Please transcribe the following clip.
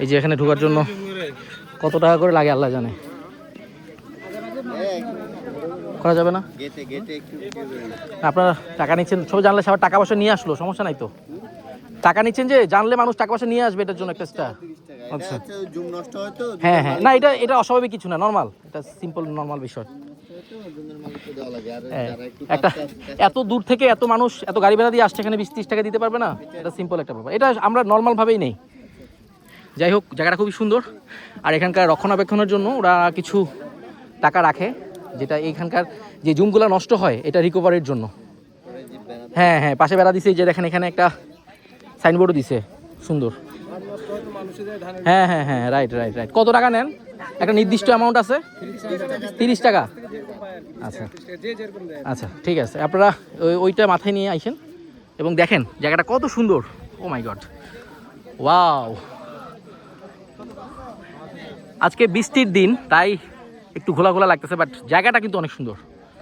এই যে এখানে ঢোকার জন্য কত টাকা করে লাগে আল্লাহ জানে। করা যাবে না? আপনারা টাকা নিচ্ছেন, সব জানলে সবার টাকা পয়সা নিয়ে আসলো, সমস্যা নাই তো। টাকা নিচ্ছেন যে জানলে মানুষ টাকা পয়সা নিয়ে আসবে এটার জন্য একটা এক্সট্রা। আচ্ছা, হ্যাঁ হ্যাঁ, না এটা এটা অস্বাভাবিক কিছু না, নর্মাল, এটা সিম্পল নর্মাল বিষয়। একটা এত দূর থেকে এত মানুষ এত গাড়ি ভাড়া দিয়ে আসছে, এখানে 20-30 টাকা দিতে পারবে না? এটা সিম্পল একটা ব্যাপার, এটা আমরা নর্মালভাবেই নেই। যাই হোক, জায়গাটা খুবই সুন্দর। আর এখানকার রক্ষণাবেক্ষণের জন্য ওরা কিছু টাকা রাখে, যেটা এইখানকার যে জুমগুলো নষ্ট হয় এটা রিকভারির জন্য। হ্যাঁ হ্যাঁ, পাশে বেড়া দিছে, যে দেখেন এখানে একটা সাইনবোর্ডও দিছে, সুন্দর। হ্যাঁ হ্যাঁ হ্যাঁ, রাইট রাইট রাইট। কত টাকা নেন? একটা নির্দিষ্ট অ্যামাউন্ট আছে? 30 টাকা। আচ্ছা আচ্ছা, ঠিক আছে, আপনারা ওইটা মাথায় নিয়ে আইসেন এবং দেখেন জায়গাটা কত সুন্দর। ও মাই গড, ওয়াও। আজকে বৃষ্টির দিন, তাই একটু ঘোলা ঘোলা লাগতেছে, বাট জায়গাটা কিন্তু অনেক সুন্দর।